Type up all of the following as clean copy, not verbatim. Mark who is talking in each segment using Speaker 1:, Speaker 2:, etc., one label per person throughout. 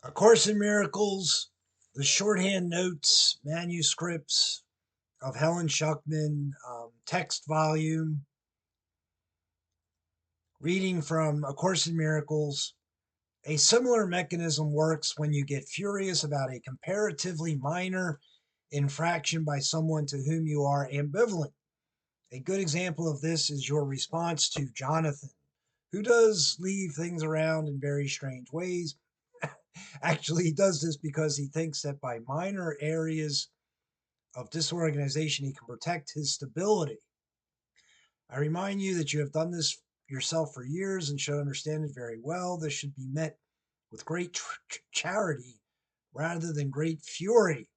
Speaker 1: A Course in Miracles, the Shorthand Notes, Manuscripts of Helen Schuckman, text volume, reading from A Course in Miracles. A similar mechanism works when you get furious about a comparatively minor infraction by someone to whom you are ambivalent. A good example of this is your response to Jonathan, who does leave things around in very strange ways. Actually, he does this because he thinks that by minor areas of disorganization, he can protect his stability. I remind you that you have done this yourself for years and should understand it very well. This should be met with great charity rather than great fury.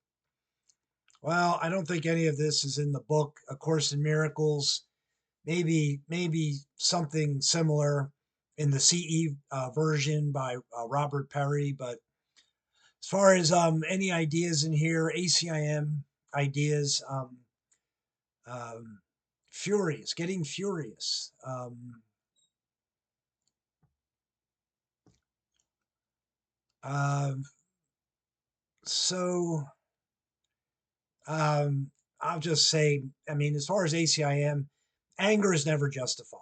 Speaker 1: Well, I don't think any of this is in the book, A Course in Miracles. Maybe something similar in the CE version by Robert Perry. But as far as any ideas in here, ACIM ideas, um, furious, getting furious. Um, so um, I'll just say, I mean, as far as ACIM, anger is never justified.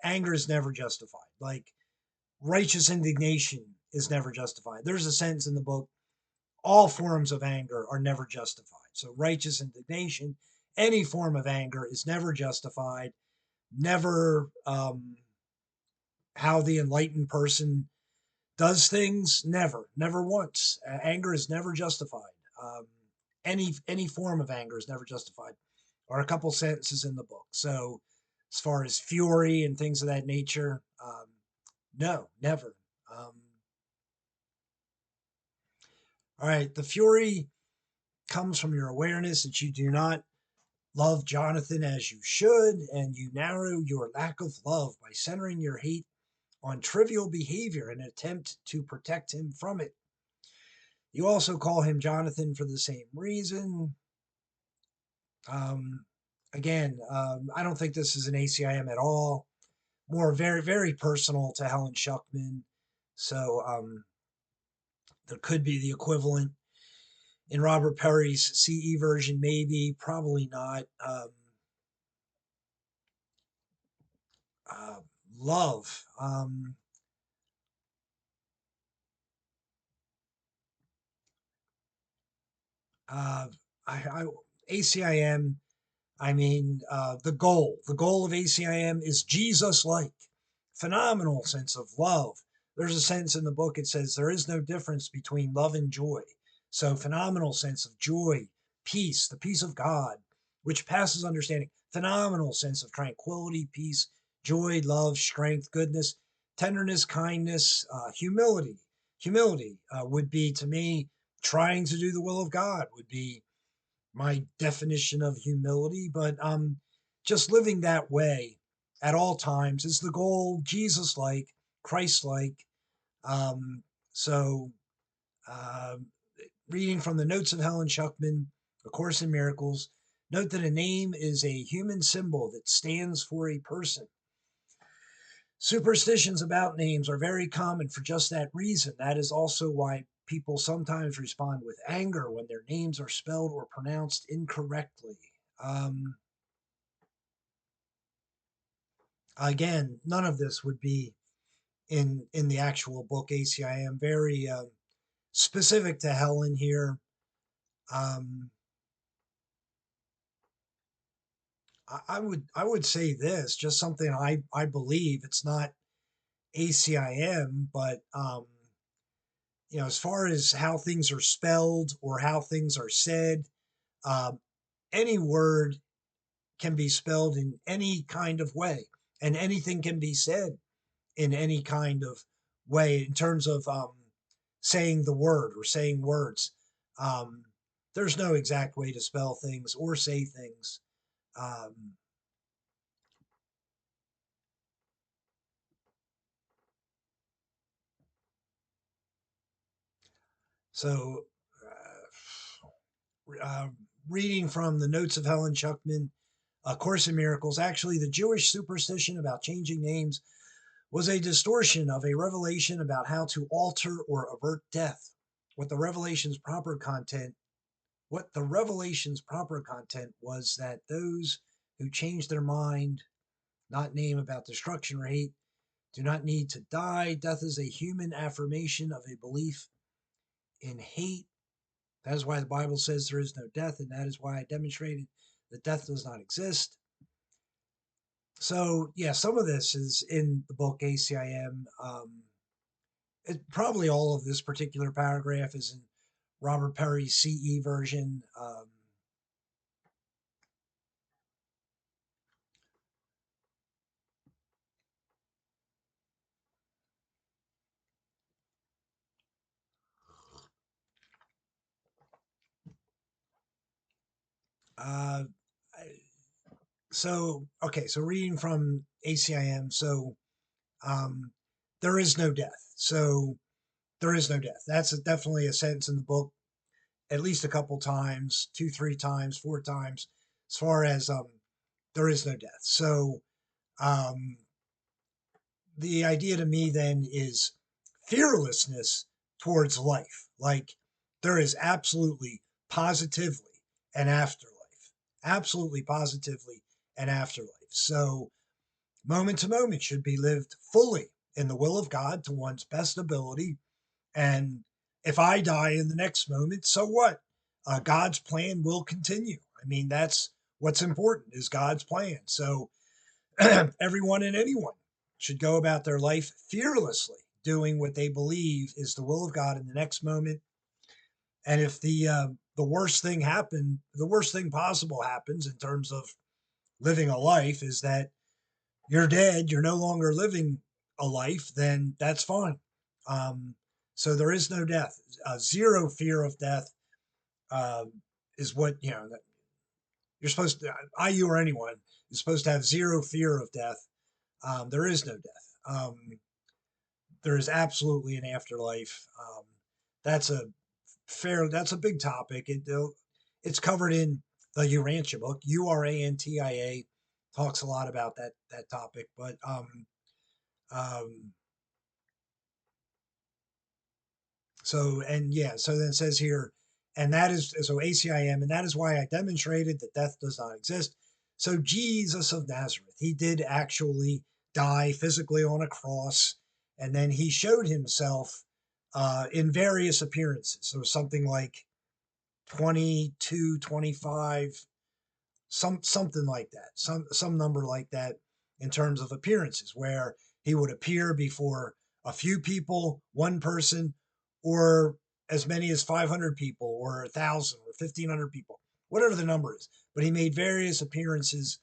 Speaker 1: Anger is never justified. Like righteous indignation is never justified. There's a sentence in the book: all forms of anger are never justified. So righteous indignation, any form of anger, is never justified. Never how the enlightened person does things. Never once. Anger is never justified. Um, any form of anger is never justified. Or a couple sentences in the book. So as far as fury and things of that nature, no, never. Um, all right, the fury comes from your awareness that you do not love Jonathan as you should, and you narrow your lack of love by centering your hate on trivial behavior in an attempt to protect him from it. You also call him Jonathan for the same reason. Um, again, I don't think this is an ACIM at all. More very personal to Helen Schuckman. So there could be the equivalent in Robert Perry's CE version, maybe, probably not. Uh, love. Uh, I ACIM. I mean, the goal of ACIM is Jesus-like, phenomenal sense of love. There's a sentence in the book. It says there is no difference between love and joy. So phenomenal sense of joy, peace, the peace of God, which passes understanding. Phenomenal sense of tranquility, peace, joy, love, strength, goodness, tenderness, kindness, humility. Humility would be, to me, trying to do the will of God would be my definition of humility, but just living that way at all times is the goal. Jesus like, Christ like. Um, so, uh, reading from the notes of Helen Schuckman, A Course in Miracles, note that a name is a human symbol that stands for a person. Superstitions about names are very common for just that reason. That is also why people sometimes respond with anger when their names are spelled or pronounced incorrectly. Um, Again, none of this would be in the actual book ACIM. Very specific to Helen here. Um, I would say this, just something I believe. It's not ACIM, but as far as how things are spelled or how things are said, um, any word can be spelled in any kind of way, and anything can be said in any kind of way in terms of saying the word or saying words. Um, there's no exact way to spell things or say things. Um, so, uh, reading from the notes of Helen Schuckman, A Course in Miracles, actually, the Jewish superstition about changing names was a distortion of a revelation about how to alter or avert death. What the revelation's proper content what the revelation's proper content was that those who change their mind, not name about destruction or hate, do not need to die. Death is a human affirmation of a belief in hate. That is why the Bible says there is no death, and that is why I demonstrated that death does not exist. So, yeah, some of this is in the book ACIM. Probably all of this particular paragraph is in Robert Perry's CE version. Uh, so reading from ACIM, um, there is no death. So there is no death. That's definitely a sentence in the book, at least a couple times, two, three times, four times, as far as there is no death. So um, the idea to me then is fearlessness towards life. Like there is absolutely positively an afterlife, absolutely positively an afterlife. So moment to moment should be lived fully in the will of God to one's best ability. And if I die in the next moment, so what? God's plan will continue. I mean, that's what's important is God's plan. So everyone and anyone should go about their life fearlessly, doing what they believe is the will of God in the next moment. And if the worst thing the worst thing possible happens in terms of living a life is that you're dead, you're no longer living a life, then that's fine. Um, so there is no death. Zero fear of death uh, is what, you're supposed to, you or anyone is supposed to have zero fear of death. There is no death. There is absolutely an afterlife. That's a that's a big topic. It's covered in the Urantia book. Urantia talks a lot about that topic. But um, so then it says here, and that is so ACIM, and that is why I demonstrated that death does not exist. So Jesus of Nazareth, he did actually die physically on a cross, and then he showed himself in various appearances. So something like 22, 25, something like that, some number like that in terms of appearances, where he would appear before a few people, one person, or as many as 500 people, or 1,000, or 1,500 people, whatever the number is. But he made various appearances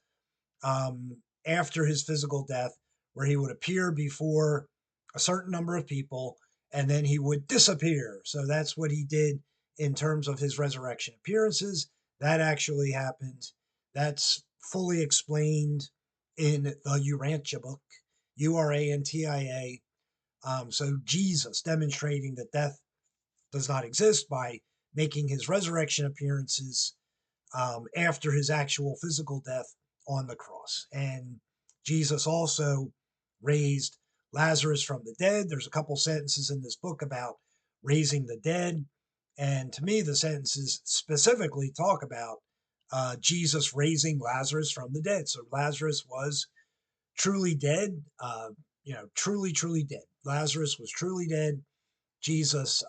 Speaker 1: after his physical death, where he would appear before a certain number of people and then he would disappear. So that's what he did in terms of his resurrection appearances. That actually happened. That's fully explained in the Urantia book, Urantia. So Jesus demonstrating that death does not exist by making his resurrection appearances after his actual physical death on the cross. And Jesus also raised Lazarus from the dead. There's a couple sentences in this book about raising the dead. And to me, the sentences specifically talk about Jesus raising Lazarus from the dead. So Lazarus was truly dead, truly, truly dead. Lazarus was truly dead. Jesus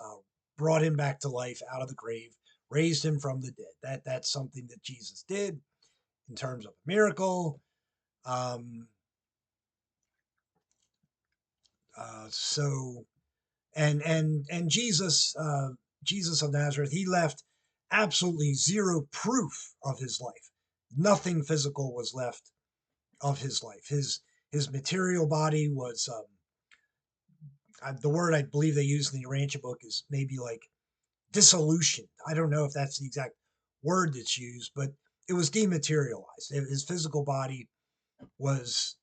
Speaker 1: brought him back to life out of the grave, raised him from the dead. That's something that Jesus did in terms of a miracle. Um, so and Jesus of Nazareth, he left absolutely zero proof of his life. Nothing physical was left of his life. His material body was the word I believe they use in the Urantia book is maybe like dissolution. I don't know if that's the exact word that's used, but it was dematerialized. His physical body was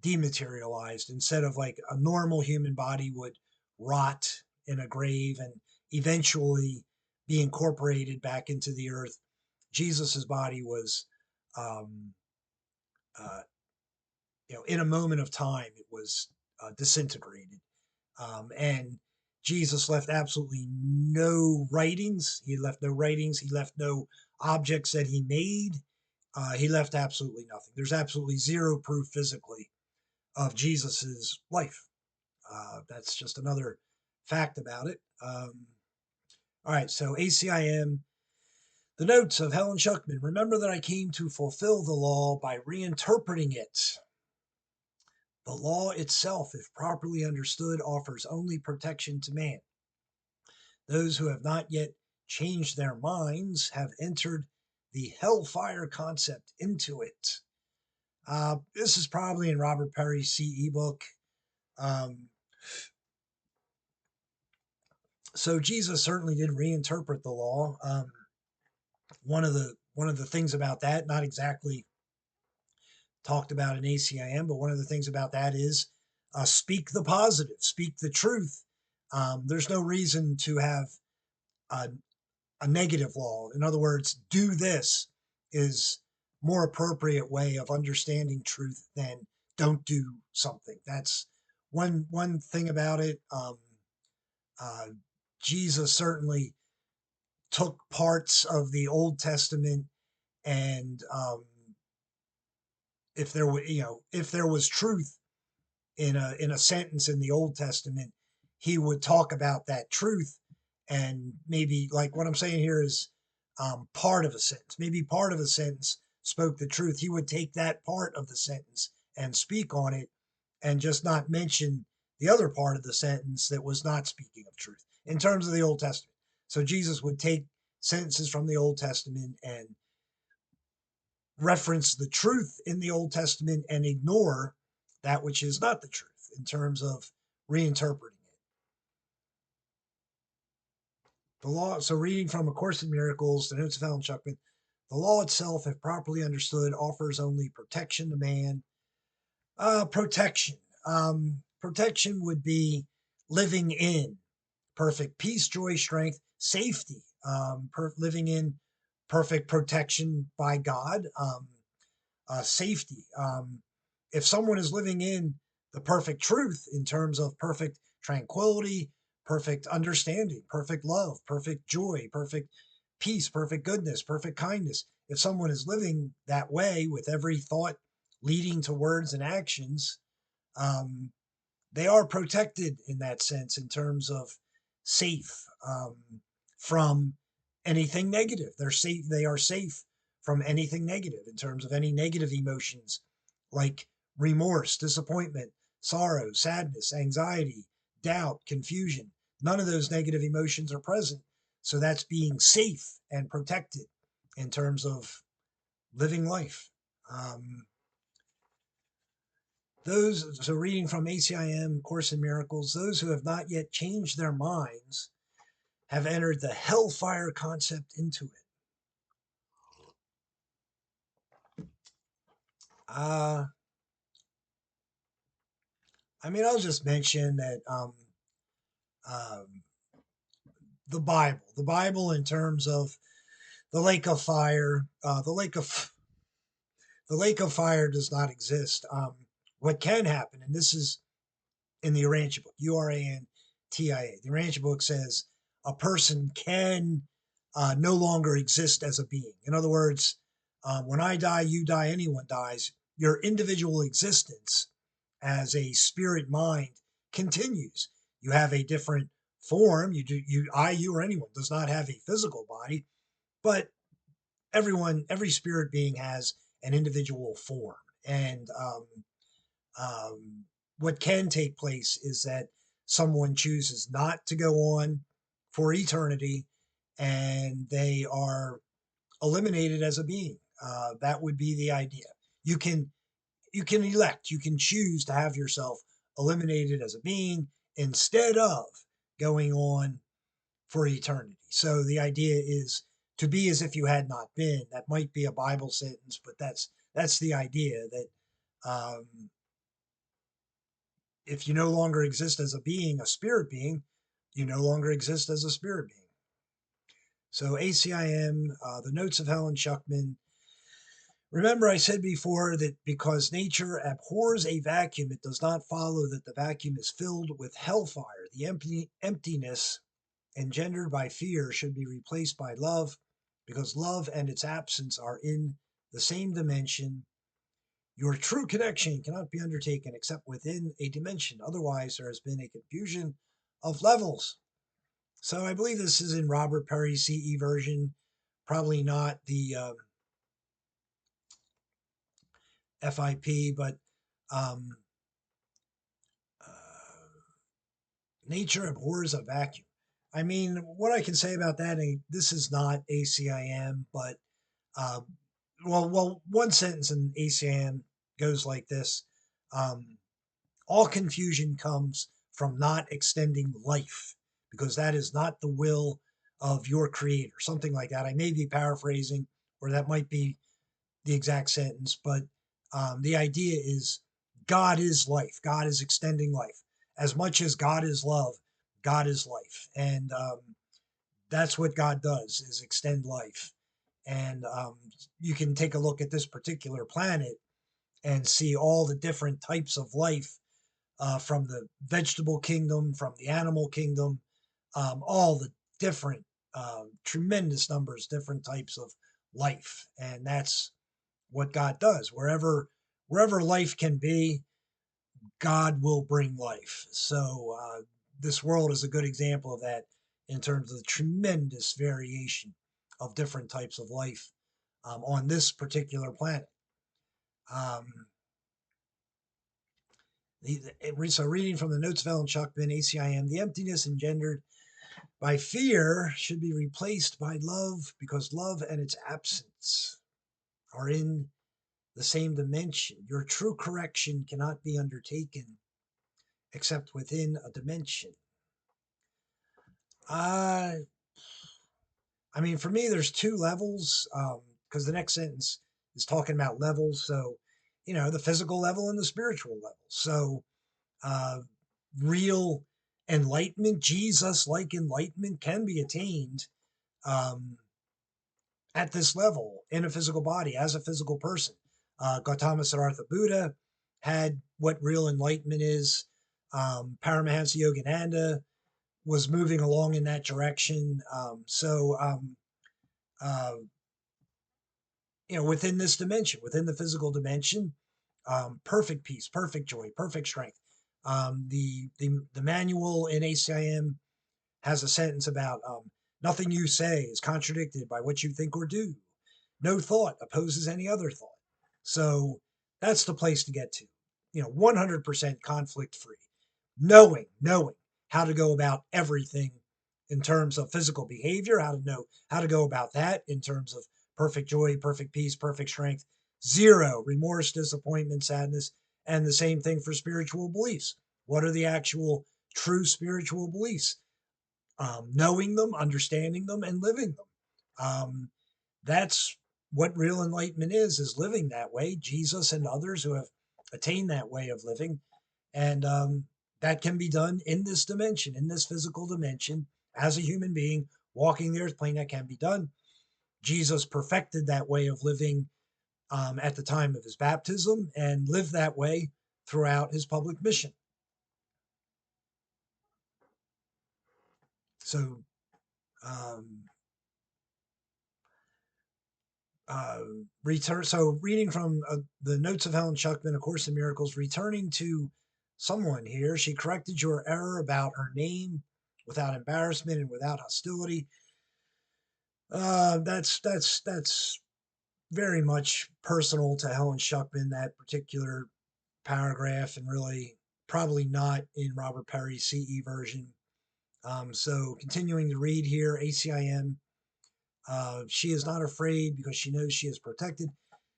Speaker 1: dematerialized instead of like a normal human body would rot in a grave and eventually be incorporated back into the earth. Jesus's body was, um, in a moment of time, it was disintegrated. And Jesus left absolutely no writings. He left no writings. He left no objects that he made. He left absolutely nothing. There's absolutely zero proof physically of Jesus's life. That's just another fact about it. All right, so ACIM, the notes of Helen Schuckman. Remember that I came to fulfill the law by reinterpreting it. The law itself, if properly understood, offers only protection to man. Those who have not yet changed their minds have entered the hellfire concept into it. This is probably in Robert Perry's CE book. So Jesus certainly did reinterpret the law. One of the things about that, not exactly talked about in ACIM, but one of the things about that is speak the positive, speak the truth. There's no reason to have a negative law. In other words, do this is more appropriate way of understanding truth than don't do something. That's one thing about it. Uh, Jesus certainly took parts of the Old Testament, and if there were, if there was truth in a sentence in the Old Testament, he would talk about that truth, and maybe like what I'm saying here is part of a sentence. Maybe part of a sentence spoke the truth. He would take that part of the sentence and speak on it, and just not mention the other part of the sentence that was not speaking of truth in terms of the Old Testament. So Jesus would take sentences from the Old Testament and reference the truth in the Old Testament and ignore that which is not the truth in terms of reinterpreting it. The law, so reading from A Course in Miracles, the notes of Helen Schuckman, the law itself, if properly understood, offers only protection to man. Protection. Protection would be living in perfect peace, joy, strength, safety, living in perfect protection by God, safety. If someone is living in the perfect truth in terms of perfect tranquility, perfect understanding, perfect love, perfect joy, perfect peace, perfect goodness, perfect kindness, if someone is living that way with every thought leading to words and actions, they are protected in that sense in terms of safe from anything negative. They're safe. They are safe from anything negative in terms of any negative emotions like remorse, disappointment, sorrow, sadness, anxiety, doubt, confusion. None of those negative emotions are present. So that's being safe and protected in terms of living life. So reading from ACIM, Course in Miracles, those who have not yet changed their minds have entered the hellfire concept into it. I'll just mention that um, the Bible in terms of the lake of fire, the lake of fire does not exist. What can happen, and this is in the Urantia book, Urantia. The Urantia book says a person can no longer exist as a being. In other words, when I die, you die, anyone dies, your individual existence as a spirit mind continues. You have a different form. You, or anyone does not have a physical body, but every spirit being has an individual form. And what can take place is that someone chooses not to go on for eternity and they are eliminated as a being. That would be the idea. You can elect, you can choose to have yourself eliminated as a being instead of going on for eternity. So the idea is to be as if you had not been. That might be a Bible sentence, but that's the idea that if you no longer exist as a being, a spirit being, you no longer exist as a spirit being. So ACIM, the notes of Helen Schuckman, Remember, I said before that because nature abhors a vacuum, it does not follow that the vacuum is filled with hellfire. The emptiness engendered by fear should be replaced by love, because love and its absence are in the same dimension. Your true connection cannot be undertaken except within a dimension. Otherwise, there has been a confusion of levels. So I believe this is in Robert Perry's CE version, probably not the FIP, but um, uh, nature abhors a vacuum. I mean, what I can say about that, and this is not ACIM, but um, one sentence in ACIM goes like this: all confusion comes from not extending life, because that is not the will of your creator. Something like that. I may be paraphrasing, or that might be the exact sentence, but the idea is God is life. God is extending life. As much as God is love, God is life. And that's what God does, is extend life. And you can take a look at this particular planet and see all the different types of life, from the vegetable kingdom, from the animal kingdom, all the different, tremendous numbers, different types of life. And that's what God does. Wherever life can be, God will bring life. So this world is a good example of that, in terms of the tremendous variation of different types of life on this particular planet. Um, so reading from the notes of Ellen Schuckman, ACIM, the emptiness engendered by fear should be replaced by love, because love and its absence are in the same dimension. Your true correction cannot be undertaken except within a dimension. Uh, I mean, for me, there's two levels, because the next sentence is talking about levels. So, the physical level and the spiritual level. So, uh, real enlightenment, Jesus like enlightenment, can be attained um, at this level in a physical body, as a physical person. Gautama Siddhartha Buddha had what real enlightenment is. Paramahansa Yogananda was moving along in that direction. Uh, within this dimension, within the physical dimension, perfect peace, perfect joy, perfect strength. The manual in ACIM has a sentence about nothing you say is contradicted by what you think or do. No thought opposes any other thought. So that's the place to get to. 100% conflict free. Knowing how to go about everything in terms of physical behavior, how to go about that in terms of perfect joy, perfect peace, perfect strength, zero remorse, disappointment, sadness, and the same thing for spiritual beliefs. What are the actual true spiritual beliefs? Knowing them, understanding them, and living them. That's what real enlightenment is living that way. Jesus and others who have attained that way of living. And that can be done in this dimension, in this physical dimension, as a human being walking the earth plane. That can be done. Jesus perfected that way of living at the time of his baptism, and lived that way throughout his public mission. So, um, return. So, reading from the notes of Helen Schuckman, A Course in Miracles, returning to someone here, she corrected your error about her name without embarrassment and without hostility. That's very much personal to Helen Schuckman, that particular paragraph, and really probably not in Robert Perry's CE version. So continuing to read here, ACIM. She is not afraid because she knows she is protected.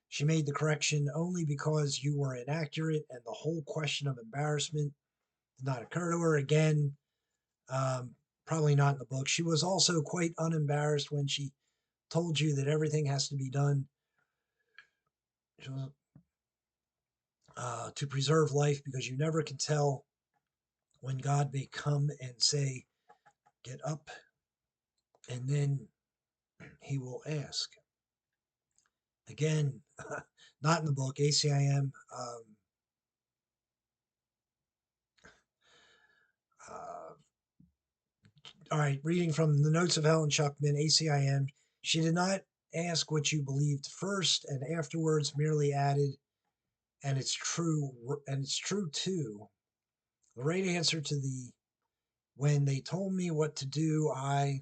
Speaker 1: She made the correction only because you were inaccurate, and the whole question of embarrassment did not occur to her. Again, probably not in the book. She was also quite unembarrassed when she told you that everything has to be done to preserve life, because you never can tell when God may come and say, "Get up," and then he will ask, Again, not in the book, ACIM. Uh, all right, reading from the notes of Helen Schuckman, ACIM. She did not ask what you believed first and afterwards merely added, and it's true too. The right answer to the when they told me what to do, I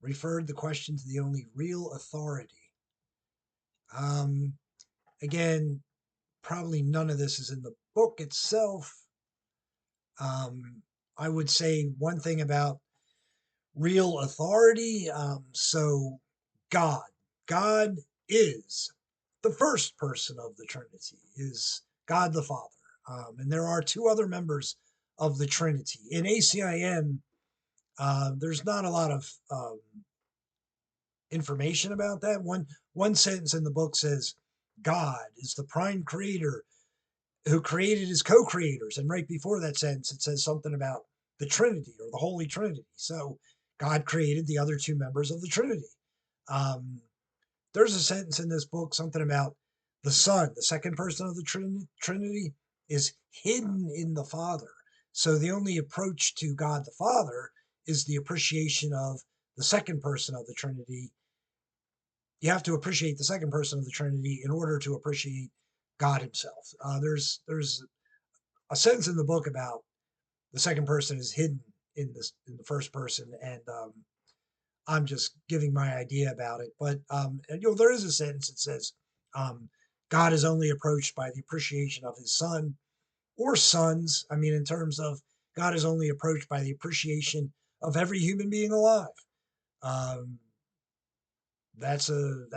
Speaker 1: referred the question to the only real authority. Um, Again, probably none of this is in the book itself. I would say one thing about real authority. So, God, God is the first person of the Trinity, is God the Father. And there are two other members of the Trinity. In ACIM, there's not a lot of information about that. One sentence in the book says, God is the prime creator who created his co-creators. And right before that sentence, it says something about the Trinity or the Holy Trinity. So God created the other two members of the Trinity. Um, there's a sentence in this book, something about the Son, the second person of the Trinity, is hidden in the Father. So the only approach to God the Father is the appreciation of the second person of the Trinity. You have to appreciate the second person of the Trinity in order to appreciate God Himself. There's a sentence in the book about the second person is hidden in the first person, and I'm just giving my idea about it. But there is a sentence that says God is only approached by the appreciation of His Son or sons. I mean, in terms of God is only approached by the appreciation of every human being alive. Um, that's a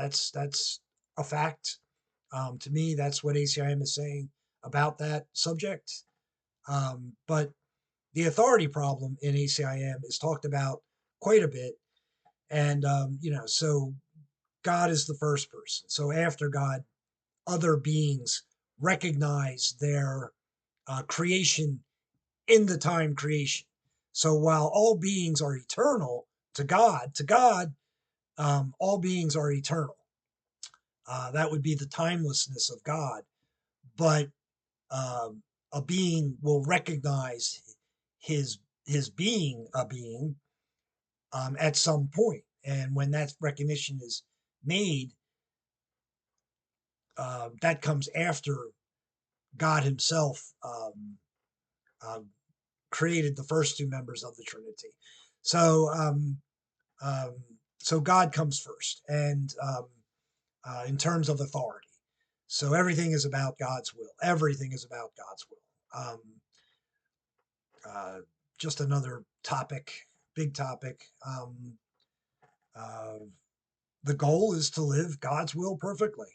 Speaker 1: fact. To me, that's what ACIM is saying about that subject. But the authority problem in ACIM is talked about quite a bit. And, so God is the first person. So after God, other beings recognize their creation in the time creation. So while all beings are eternal to God, all beings are eternal. That would be the timelessness of God. But a being will recognize his his being a being at some point, and when that recognition is made, that comes after God Himself uh, created the first two members of the Trinity. So, um, so God comes first, and in terms of authority. So everything is about God's will. Everything is about God's will. Uh, just another topic, big topic. Uh, the goal is to live God's will perfectly,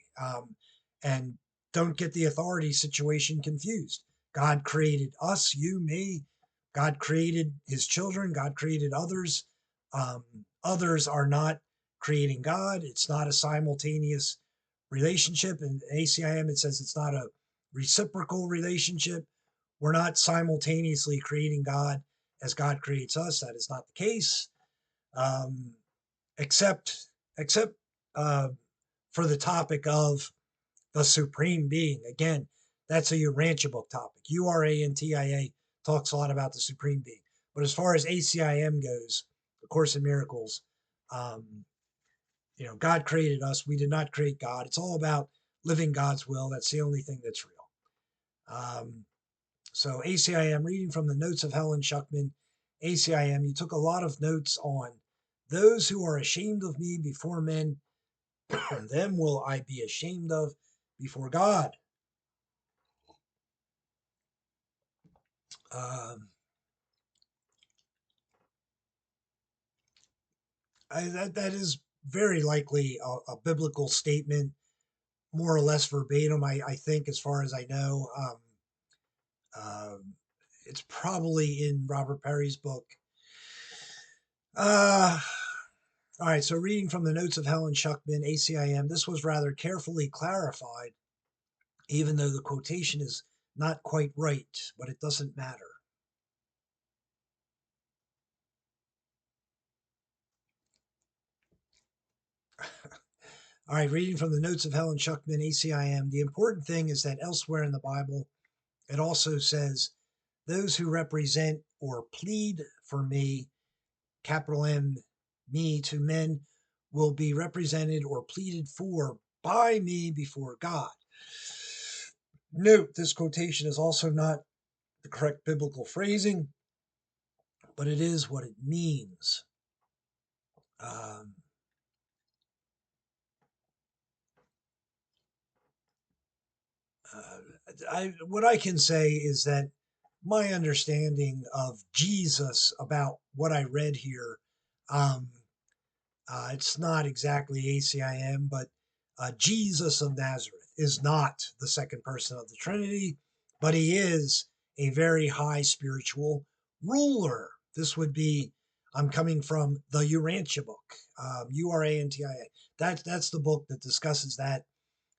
Speaker 1: and don't get the authority situation confused. God created us, you, me. God created His children. God created others. Others are not creating God. It's not a simultaneous relationship. In ACIM, it says it's not a reciprocal relationship. We're not simultaneously creating God as God creates us. That is not the case. Um, except except uh, for the topic of the supreme being. Again, that's a Urantia book topic. Urantia talks a lot about the supreme being. But as far as ACIM goes, the Course in Miracles, um, God created us. We did not create God. It's all about living God's will. That's the only thing that's real. So ACIM, reading from the notes of Helen Schuckman, ACIM, you took a lot of notes on those who are ashamed of me before men, them will I be ashamed of before God. Um, that is very likely a biblical statement, more or less verbatim, I think, as far as I know. Um, it's probably in Robert Perry's book. Uh, all right, so reading from the notes of Helen Schuckman, ACIM, this was rather carefully clarified, even though the quotation is not quite right, but it doesn't matter. All All right, reading from the notes of Helen Schuckman, ACIM. The important thing is that elsewhere in the Bible, it also says, those who represent or plead for me, capital M, me to men, will be represented or pleaded for by me before God. Note, this quotation is also not the correct biblical phrasing, but it is what it means. Um, what I can say is that my understanding of Jesus about what I read here, um, it's not exactly ACIM, but Jesus of Nazareth is not the second person of the Trinity, but he is a very high spiritual ruler. This would be, I'm coming from the Urantia book, Urantia. That's the book that discusses that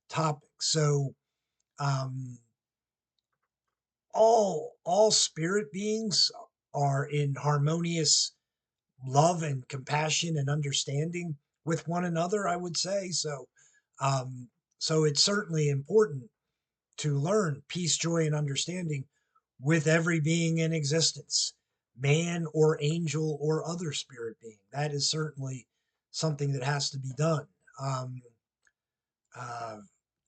Speaker 1: topic. So, um, all spirit beings are in harmonious love and compassion and understanding with one another, I would say. Um, so it's certainly important to learn peace, joy, and understanding with every being in existence, man or angel or other spirit being. That is certainly something that has to be done. Um, uh,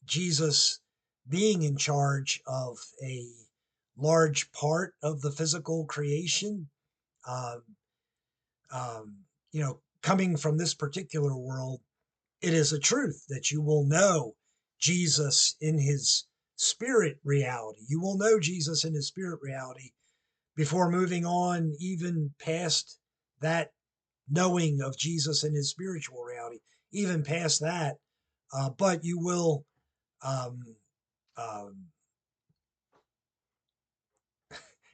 Speaker 1: Jesus being in charge of a large part of the physical creation, um, coming from this particular world, it is a truth that you will know Jesus in his spirit reality. You will know Jesus in his spirit reality before moving on, even past that knowing of Jesus in his spiritual reality, even past that. But you will um, um,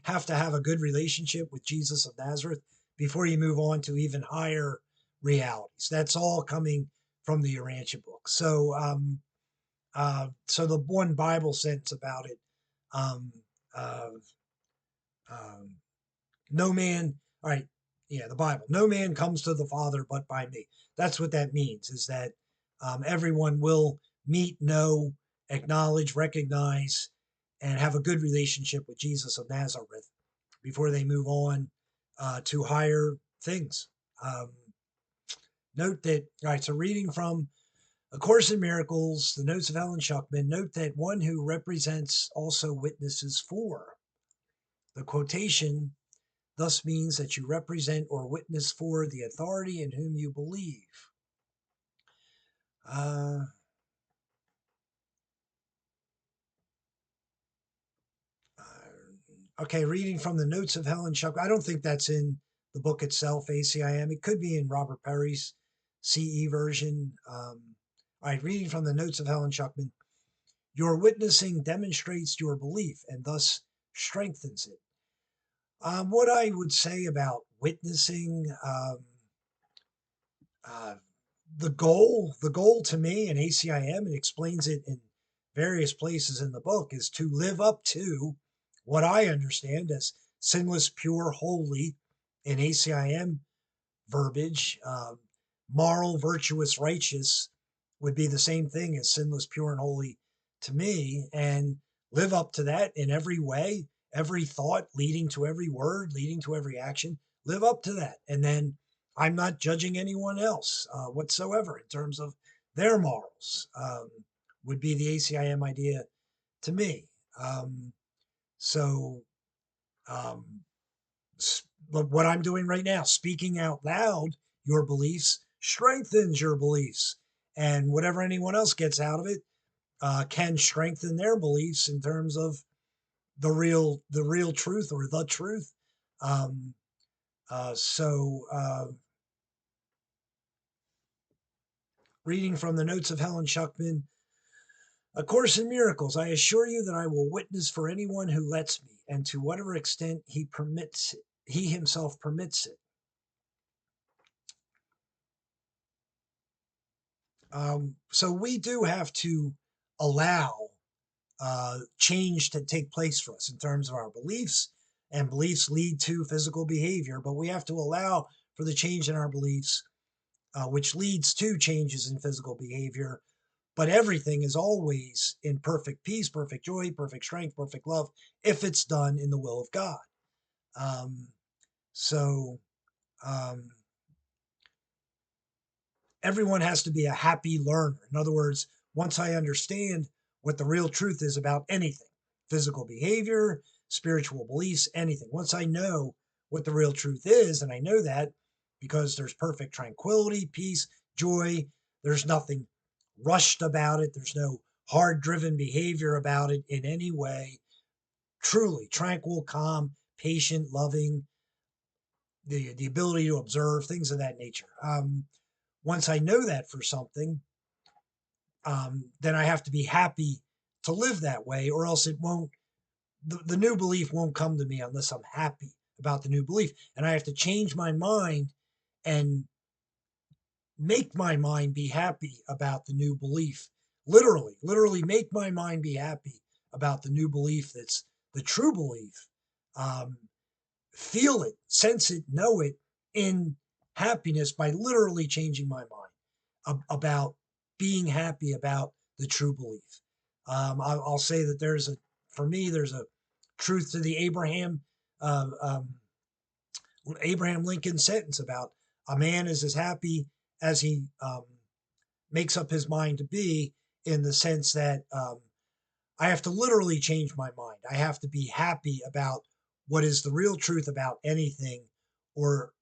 Speaker 1: have to have a good relationship with Jesus of Nazareth before you move on to even higher realities. That's all coming from the Urantia book. So the one Bible sentence about it, um, uh, um, no man, all right, yeah, the Bible, no man comes to the Father but by me. That's what that means, is that everyone will meet, know, acknowledge, recognize, and have a good relationship with Jesus of Nazareth before they move on to higher things. Um, Note that, all right, so reading from A Course in Miracles, the notes of Helen Schuckman, note that one who represents also witnesses for. The quotation thus means that you represent or witness for the authority in whom you believe. Uh, okay, reading from the notes of Helen Schuckman. I don't think that's in the book itself, ACIM. It could be in Robert Perry's CE version. All right, reading from the notes of Helen Schuckman. Your witnessing demonstrates your belief and thus strengthens it. What I would say about witnessing, uh, the goal to me in ACIM, and explains it in various places in the book, is to live up to what I understand as sinless, pure, holy in ACIM verbiage. Moral, virtuous, righteous would be the same thing as sinless, pure, and holy to me, and live up to that in every way, every thought leading to every word, leading to every action. Live up to that. And then I'm not judging anyone else whatsoever in terms of their morals, would be the ACIM idea to me. Um, so, um, but what I'm doing right now, speaking out loud your beliefs, strengthens your beliefs. And whatever anyone else gets out of it can strengthen their beliefs in terms of the real truth or the truth. Um, so, reading from the notes of Helen Schuckman, A Course in Miracles, I assure you that I will witness for anyone who lets me, and to whatever extent he himself permits it. So we do have to allow change to take place for us in terms of our beliefs, and beliefs lead to physical behavior, but we have to allow for the change in our beliefs which leads to changes in physical behavior. But everything is always in perfect peace, perfect joy, perfect strength, perfect love, if it's done in the will of God. Um, so um, everyone has to be a happy learner. In other words, once I understand what the real truth is about anything, physical behavior, spiritual beliefs, anything, once I know what the real truth is, and I know that because there's perfect tranquility, peace, joy, there's nothing rushed about it, there's no hard driven behavior about it in any way, truly tranquil, calm, patient, loving, the ability to observe, things of that nature. Once I know that for something, then I have to be happy to live that way, or else it won't. The new belief won't come to me unless I'm happy about the new belief, and I have to change my mind and make my mind be happy about the new belief. Literally make my mind be happy about the new belief that's the true belief. Um, Feel it, sense it, know it in happiness by literally changing my mind about being happy about the true belief. I'll say that for me, there's a truth to the uh, um, Abraham Lincoln sentence about a man is as happy as he makes up his mind to be, in the sense that I have to literally change my mind. I have to be happy about what is the real truth about anything, or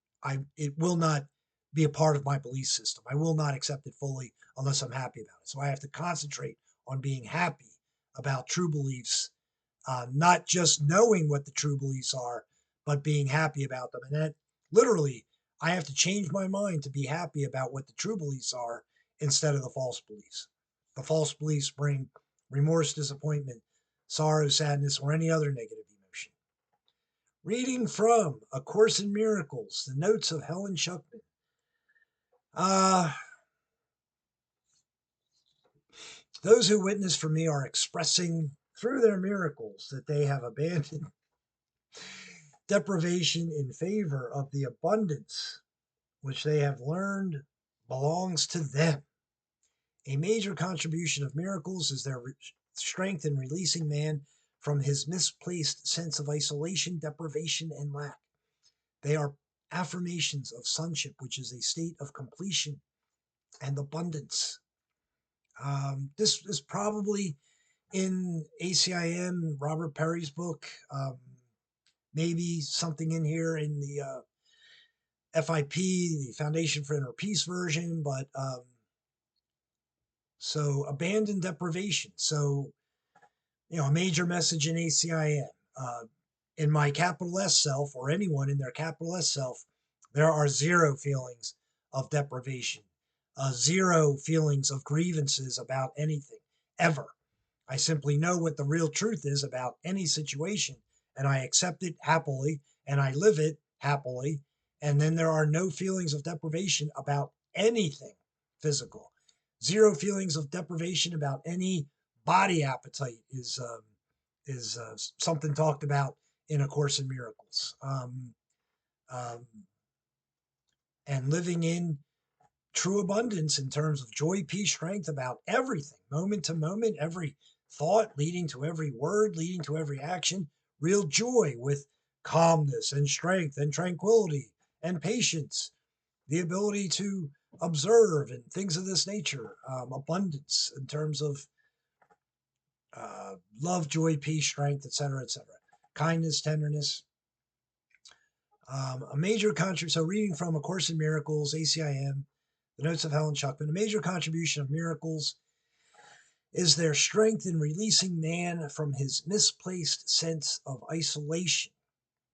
Speaker 1: it will not be a part of my belief system. I will not accept it fully unless I'm happy about it. So I have to concentrate on being happy about true beliefs, not just knowing what the true beliefs are, but being happy about them. And that literally, I have to change my mind to be happy about what the true beliefs are instead of the false beliefs. The false beliefs bring remorse, disappointment, sorrow, sadness, or any other negative emotion. Reading from A Course in Miracles, the notes of Helen Schuckman. Those who witness for me are expressing through their miracles that they have abandoned deprivation in favor of the abundance which they have learned belongs to them. A major contribution of miracles is their strength in releasing man from his misplaced sense of isolation, deprivation, and lack. They are affirmations of sonship, which is a state of completion and abundance. This is probably in ACIM, Robert Perry's book, maybe something in here in the FIP, the Foundation for Inner Peace version, but so abandon deprivation. So, a major message in ACIM. In my capital S self, or anyone in their capital S self, there are zero feelings of deprivation, zero feelings of grievances about anything, ever. I simply know what the real truth is about any situation, and I accept it happily, and I live it happily. And then there are no feelings of deprivation about anything physical. Zero feelings of deprivation about any body appetite is something talked about in A Course in Miracles. Um, and living in true abundance in terms of joy, peace, strength about everything, moment to moment, every thought leading to every word, leading to every action, real joy with calmness and strength and tranquility and patience, the ability to observe and things of this nature, abundance in terms of love, joy, peace, strength, etc., etc., kindness, tenderness. A major contribution, so reading from A Course in Miracles, ACIM, the notes of Helen Schuckman, a major contribution of miracles is their strength in releasing man from his misplaced sense of isolation,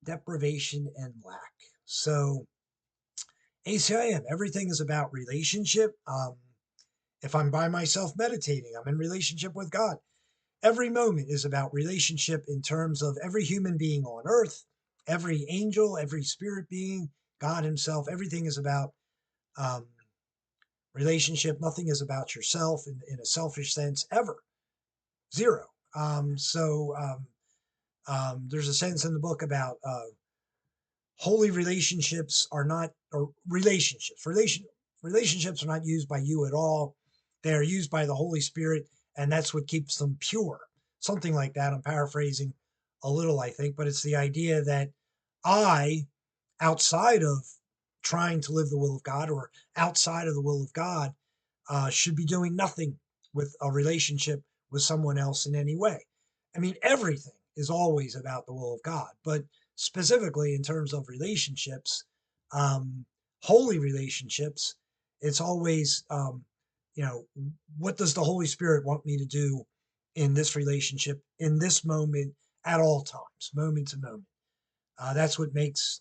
Speaker 1: deprivation, and lack. So, ACIM, everything is about relationship. If I'm by myself meditating, I'm in relationship with God. Every moment is about relationship in terms of every human being on earth, every angel, every spirit being, God Himself. Everything is about um, relationship. Nothing is about yourself in a selfish sense ever. Zero. There's a sentence in the book about holy relationships are not, or relationships. relationships are not used by you at all. They are used by the Holy Spirit, and that's what keeps them pure. Something like that. I'm paraphrasing a little, I think, but it's the idea that I, outside of trying to live the will of God or outside of the will of God, should be doing nothing with a relationship with someone else in any way. I mean, everything is always about the will of God, but specifically in terms of relationships, um, holy relationships, it's always, you know, what does the Holy Spirit want me to do in this relationship, in this moment, at all times, moment to moment? That's what makes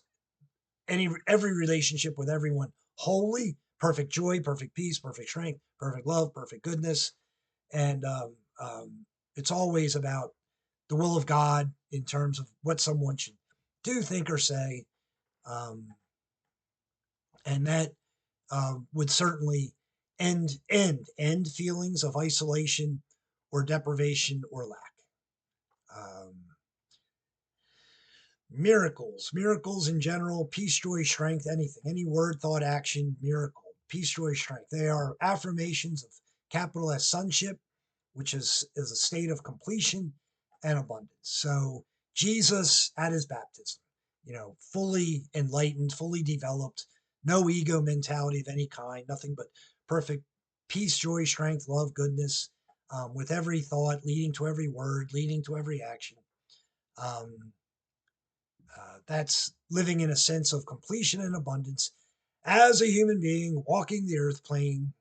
Speaker 1: every relationship with everyone holy, perfect joy, perfect peace, perfect strength, perfect love, perfect goodness, and it's always about the will of God in terms of what someone should do, think, or say, um, and that would certainly end feelings of isolation or deprivation or lack. Um, miracles in general, peace, joy, strength, anything, any word, thought, action, miracle, peace, joy, strength. They are affirmations of capital S sonship, which is a state of completion and abundance. So Jesus at his baptism, fully enlightened, fully developed, no ego mentality of any kind, nothing but perfect peace, joy, strength, love, goodness, with every thought leading to every word, leading to every action. Um, that's living in a sense of completion and abundance as a human being walking the earth plane